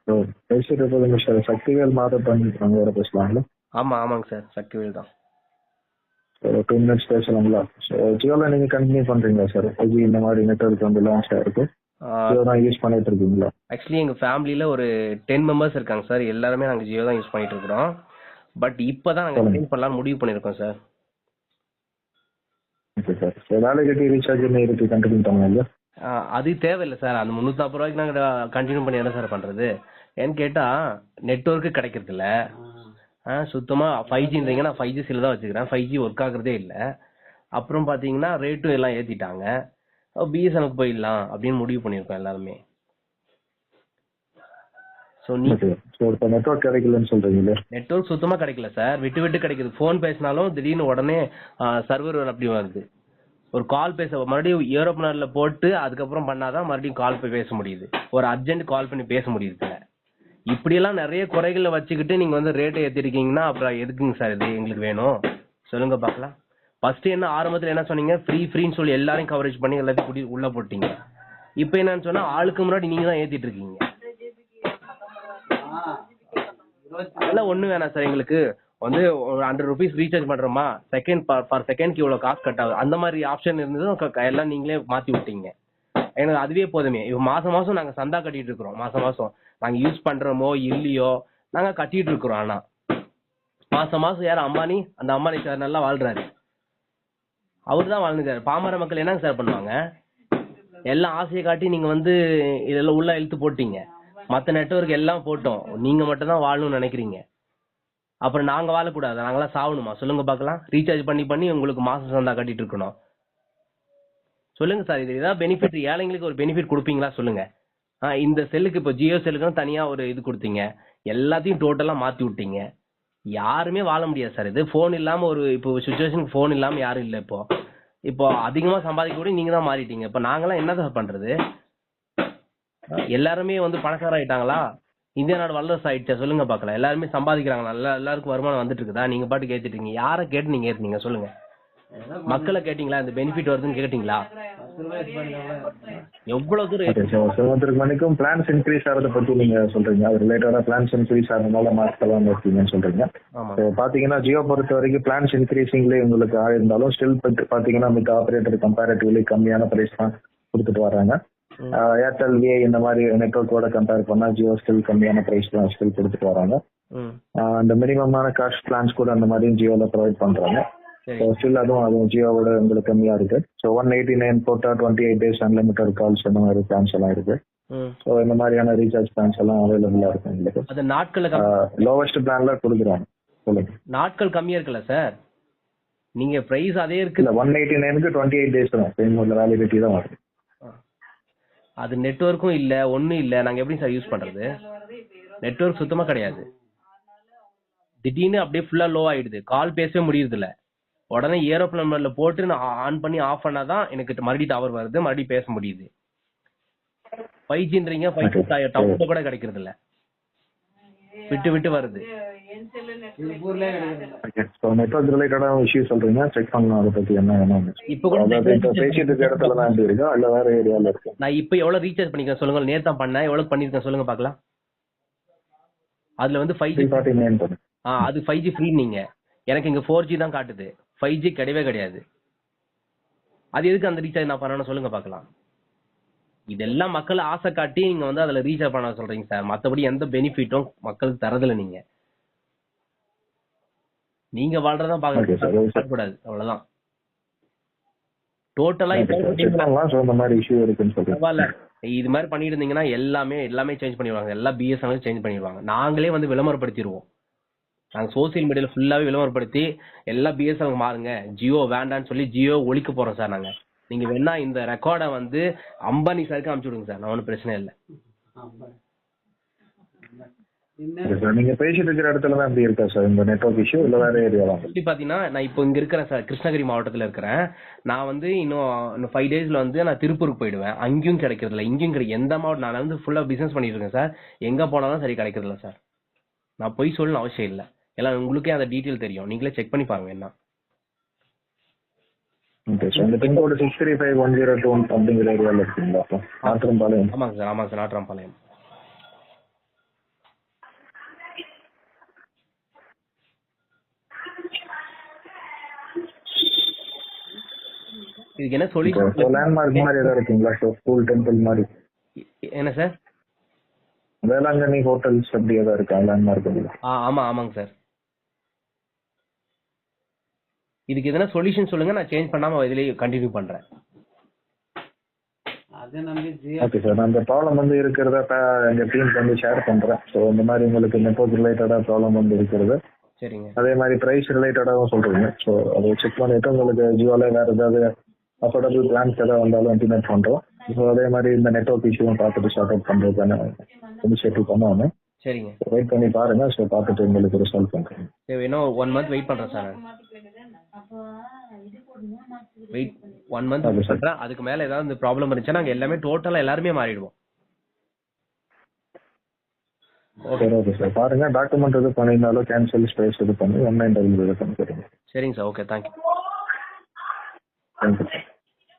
So பேசிட்டு இருப்பது sir Sakthivel Mathappan அவங்களோட பேசலாங்களா? ஆமாங்க சார், சக்திவேல் தான். ஒரு 2 minutes பேசலாங்களா? ஸோ ஜியோவில் நீங்கள் கண்டினியூ பண்ணுறீங்களா சார்? ஜி இந்த மாதிரி நெட்ஒர்க் வந்து லான்ச் ஆயிருக்கு, ஜியோ தான் யூஸ் பண்ணிட்டு இருக்கீங்களா? ஆக்சுவலி எங்கள் ஃபேமிலியில் ஒரு 10 மெம்பர்ஸ் இருக்காங்க சார். எல்லாருமே நாங்கள் ஜியோ தான் யூஸ் பண்ணிட்டு இருக்கிறோம். பட் இப்போ தான் நாங்கள் சேஞ்ச் பண்ணலாம்னு முடிவு பண்ணியிருக்கோம் சார். Okay sir. ஸோ வேலைக்கு ரீசார்ஜ் இருக்கு கண்டினியூ பண்ணுவாங்க? அது தேவையில்லை சார். அந்த 340 ரூபாய்க்கு நாங்கள் கண்டினியூ பண்ணி என்ன சார் பண்ணுறது? ஏன்னு கேட்டால் நெட்ஒர்க்கு கிடைக்கிறதில்ல. சுத்தமாக 5Gன்றீங்க, நான் 5G சில தான் வச்சுக்கிறேன். 5G ஒர்க் ஆகுறதே இல்லை. அப்புறம் பார்த்தீங்கன்னா ரேட்டும் எல்லாம் ஏற்றிட்டாங்க. பிஎஸ்என்எலுக்கு போயிடலாம் அப்படின்னு முடிவு பண்ணியிருக்கோம் எல்லாருமே. ஸோ நெட்ஒர்க் கிடைக்கலன்னு சொல்றீங்களே? நெட்ஒர்க் சுத்தமாக கிடைக்கல சார். விட்டு விட்டு கிடைக்குது. ஃபோன் பேசினாலும் திடீர்னு உடனே சர்வர் அப்படி வருது. ஒரு கால் பேச மறுபடியும் ஏரோப்ளேனில் போட்டு அதுக்கப்புறம் பண்ணாதான் மறுபடியும் கால் போய் பேச முடியுது. ஒரு அர்ஜென்ட் கால் பண்ணி பேச முடியுது. இப்படியெல்லாம் நிறைய குறைகளை வச்சுக்கிட்டு நீங்கள் வந்து ரேட்டை ஏற்றிருக்கீங்கன்னா அப்புறம் எதுக்குங்க சார் இது எங்களுக்கு வேணும்? சொல்லுங்க பார்க்கலாம். ஃபர்ஸ்ட் என்ன ஆரம்பத்தில் என்ன சொன்னீங்க? ஃப்ரீன்னு சொல்லி எல்லாரையும் கவரேஜ் பண்ணி எல்லாத்தையும் உள்ள போட்டீங்க. இப்போ என்னன்னு சொன்னா ஆளுக்கு முன்னாடி நீங்க தான் ஏத்திட்டு இருக்கீங்க. அதெல்லாம் ஒண்ணு வேணாம் சார். எங்களுக்கு வந்து ஒரு 100 rupees ரீசார்ஜ் பண்றோமா, செகண்ட்க்கு இவ்வளவு காசு கட் ஆகுது, அந்த மாதிரி ஆப்ஷன் இருந்தது எல்லாம் நீங்களே மாத்தி விட்டீங்க. எனக்கு அதுவே போதுமே. இப்போ மாசம் மாசம் நாங்க சந்தா கட்டிட்டு இருக்கிறோம். மாசம் மாசம் நாங்க யூஸ் பண்றோமோ இல்லையோ நாங்க கட்டிட்டு இருக்கிறோம். ஆனா மாசம் மாசம் யார் அம்பானி, அந்த அம்பானி சார் நல்லா வாழ்றாரு. அவரு தான் வாழ்ந்துக்காரு. பாமர மக்கள் என்னங்க சார் பண்ணுவாங்க? எல்லாம் ஆசையை காட்டி நீங்க வந்து இதெல்லாம் உள்ள இழுத்து போட்டீங்க. மற்ற நெட்வொர்க் எல்லாம் போட்டோம். நீங்க மட்டும் தான் வாழணும்னு நினைக்கிறீங்க. அப்புறம் நாங்க வாழக்கூடாது, நாங்களாம் சாவணுமா? சொல்லுங்க பார்க்கலாம். ரீசார்ஜ் பண்ணி உங்களுக்கு மாசம் சந்தா கட்டிட்டு இருக்கணும். சொல்லுங்க சார். இது ஏதாவது பெனிஃபிட் ஏழைங்களுக்கு ஒரு பெனிஃபிட் கொடுப்பீங்களா சொல்லுங்க. இந்த செல்லுக்கு இப்போ ஜியோ செல்லுக்கு தனியா ஒரு இது கொடுத்தீங்க. எல்லாத்தையும் டோட்டலா மாத்தி விட்டீங்க. யாருமே வாழ முடியாது சார். இது போன் இல்லாம ஒரு இப்போ சுச்சுவேஷனுக்கு போன் இல்லாம யாரும் இல்லை. இப்போ அதிகமா சம்பாதிக்க கூட நீங்க தான் மாறிட்டீங்க. இப்போ நாங்களாம் என்ன சார் பண்றது? எல்லாருமே வந்து பணக்காராயிட்டாங்களா? இந்தியா நாடு வல்லரசு ஆயிடுச்சா? சொல்லுங்க பார்க்கலாம். எல்லாருமே சம்பாதிக்கிறாங்களா? எல்லாருக்கும் வருமானம் வந்துட்டு இருக்குதா? நீங்க பாட்டு கேட்டுட்டீங்க. யாரை கேட்டு நீங்க ஏத்துனீங்க சொல்லுங்க. மக்களை கேட்டீங்களா? இந்த பெனிஃபிட் வருதுன்னு கேட்டீங்களா? எவ்வளவு தூரம் மணிக்கும் பிளான்ஸ் இன்க்ரீஸ் ஆகிறத பத்தி நீங்க சொல்றீங்க. அது ரிலேட்டடா பிளான்ஸ் இன்க்ரீஸ் ஆகிறதுனால மாற்றலாம் இருக்கீங்கன்னு சொல்றீங்க. பாத்தீங்கன்னா ஜியோ பொறுத்த வரைக்கும் பிளான்ஸ் இன்க்ரீசிங்லேயே உங்களுக்கு ஆயிருந்தாலும் ஸ்டில் பாத்தீங்கன்னா மித்த ஆபரேட்டர் கம்பேரிட்டிவ்லி கம்மியான பிரைஸ் தான் கொடுத்துட்டு வர்றாங்க. ஏர்டெல் வி இந்த மாதிரி நெட்வொர்க்கோட கம்பேர் பண்ணா ஜியோ ஸ்டில் கம்மியான பிரைஸ் தான் ஸ்டில் கொடுத்துட்டு வராங்க. அந்த மினிமமான காஸ்ட் பிளான்ஸ் கூட அந்த மாதிரி ஜியோல ப்ரொவைட் பண்றாங்க. ஸ்டில் அதுவும் ஜியோவோட உங்களுக்கு கம்மியா இருக்கு. ஸோ 189 போட்டா 28 days அன்லிமிட்டட் கால்ஸ் அந்த மாதிரி பிளான்ஸ் எல்லாம் இருக்கு. ஸோ இந்த மாதிரியான ரீசார்ஜ் பிளான்ஸ் எல்லாம் அவைலபிளா இருக்கு உங்களுக்கு. அது நாட்கள் லோவஸ்ட் பிளான்ல கொடுக்குறாங்க. சொல்லுங்க. நாட்கள் கம்மியா இருக்குல்ல சார்? நீங்க பிரைஸ் அதே இருக்கு. 189க்கு 28 days தான் வேலிடிட்டி தான் வருது. அது நெட்வொர்க்கும் இல்ல, ஒன்னும் இல்ல. நாங்க எப்படி சார் யூஸ் பண்றது? நெட்வொர்க் சுத்தமா கிடையாது. திடீர்னு அப்படியே ஃபுல்லா லோ ஆயிடுது. கால் பேசவே முடியுது இல்ல. உடனே ஏரோப்ளேன் மோட்ல போட்டு நான் ஆன் பண்ணி ஆஃப் பண்ணாதான் எனக்கு மறுபடியும் டவர் வருது, மறுபடியும் பேச முடியுது. 5Gன்றீங்க, 5G டவர் கூட கிடைக்கிறது இல்ல. விட்டு விட்டு வருது. நெட்வொர்க் ரிலேட்டடா இஷ்யூ சொல்றீங்க. செக் பண்ணலாம் அதை பத்தி என்ன. இப்போ கூட பேசிட்டு இருக்க இடத்துல தான் எப்படி இருக்கா இல்ல வேற ஏரியால இருக்கு? நான் இப்போ எவ்வளவு ரீசார்ஜ் பண்ணிருக்கேன் சொல்லுங்க. நேத்து தான் பண்ணேன். எவ்வளவு பண்ணிருக்கேன் சொல்லுங்க பார்க்கலாம். அதுல வந்து 5G 49 அது 5G ஃப்ரீ. நீங்க எனக்கு இங்க 4G தான் காட்டுது. 5G கிடையவே கிடையாது. அது எதுக்கு அந்த ரீசார்ஜ் நான் பண்ணணும் சொல்லுங்க பார்க்கலாம். இதெல்லாம் மக்கள் ஆசை காட்டி நீங்க வந்து அதுல ரீசார்ஜ் பண்ண சொல்றீங்க சார். மத்தபடி எந்த பெனிஃபிட்டும் மக்களுக்கு தரதில்ல. நீங்க வாழ்றதான் பார்க்க கூடாது. அவ்வளவுதான். டோட்டலா இது மாதிரி பண்ணிட்டு இருந்தீங்கன்னா எல்லாமே சேஞ்ச் பண்ணிடுவாங்க. எல்லா பிஎஸ்என்எல் சேஞ்ச் பண்ணிடுவாங்க. நாங்களே வந்து விளம்பரப்படுத்திடுவோம். நாங்க சோசியல் மீடியால ஃபுல்லாவே விளம்பரப்படுத்தி எல்லா பிஎஸ்என்எல் மாறுங்க, ஜியோ வேண்டான்னு சொல்லி ஜியோ ஒழிக்க போறோம் சார். நாங்க நீங்க வேணா இந்த ரெக்கார்டை வந்து அம்பானி சாருக்கு அனுப்பிச்சு விடுங்க சார். நான் ஒன்றும் பிரச்சனை இல்லை. நீங்க பேசிட்டு இருக்கிற இடத்துல தான் எப்படி இருக்கா சார் இந்த நெட்வொர்க் இஷ்யூ இல்ல வேற ஏரியாவா? எப்படி பாத்தீங்கன்னா நான் இப்போ இங்க இருக்கிறேன் சார். கிருஷ்ணகிரி மாவட்டத்துல இருக்கிறேன். நான் வந்து இன்னும் 5 daysல வந்து நான் திருப்பூருக்கு போயிடுவேன். அங்கேயும் கிடைக்கிறது இல்லை, இங்கேயும் கிடைக்கும். எந்த மாவட்டம் நான் வந்து ஃபுல்லா பிசினஸ் பண்ணிட்டு இருக்கேன் சார். எங்க போனாலும் சரி கிடைக்கிறது இல்லை சார். நான் போய் சொல்லணும் அவசியம் இல்லை. எல்லாம் உங்களுக்கே அந்த டீட்டெயில் தெரியும். நீங்களே செக் பண்ணி பாருங்க. என்ன பின்கோடு 635102 அப்படிங்கிற ஏரியால இருக்குங்களா? நாட்ராம்பாளையம். ஆமாங்க சார். நாட்ராம்பாளையம். இதுக்கு என்ன சொல்யூஷன்? லேண்ட்மார்க் மாதிரி ஏதாவது இருக்குங்களா சார்? ஸ்கூல், டெம்பிள் மாதிரி? என்ன சார்? வேளாங்கண்ணி ஹோட்டல்ஸ் அப்படி ஏதாவது இருக்கா லேண்ட்மார்க்? ஆமாங்க சார். இதுக்கு எதனா சொல்யூஷன் சொல்லுங்க, நான் சேஞ்ச் பண்ணாம இதுலயே கண்டினியூ பண்றேன். ஓகே சார், நான் அந்த ப்ராப்ளம் வந்து இருக்கிறத எங்க டீமுக்கு வந்து ஷேர் பண்றேன். ஸோ இந்த மாதிரி உங்களுக்கு நெட்வொர்க் ரிலேட்டடா ப்ராப்ளம் வந்து இருக்கிறது. சரிங்க. அதே மாதிரி பிரைஸ் ரிலேட்டடாகவும் சொல்றீங்க. ஸோ அதை செக் பண்ணிட்டு உங்களுக்கு ஜியோல வேற ஏதாவது அஃபோர்டபுள் பிளான்ஸ் ஏதாவது வந்தாலும் இன்டிமேட் பண்றோம். ஸோ அதே மாதிரி இந்த நெட்வொர்க் இஷ்யூவும் பார்த்துட்டு ஷார்ட் அவுட் பண்றதுக்கான இனிஷியேட்டிவ் பண்ணுவாங்க. சரிங்க. வெயிட் பண்ணி பாருங்க. ஸோ பார்த்துட்டு உங்களுக்கு ரிசால்வ் பண்றேன். சரி, இன்னும் 1 மந்த் வெயிட் பண்றேன் சார். வெயிட் 1 மந்த் வெயிட் பண்றேன். அதுக்கு மேல ஏதாவது ப்ராப்ளம் இருந்துச்சுன்னா நாங்க எல்லாமே டோட்டலா எல்லாருமே மாறிடுவோம். ஓகே சார், பாருங்க டாக்குமெண்ட் இது பண்ணியிருந்தாலும் கேன்சல் ஸ்பேஸ் இது பண்ணி ஆன்லைன் டெலிவரி இது பண்ணி தருங்க. சரிங்க சார். Okay, thank you. தேங்க்யூ.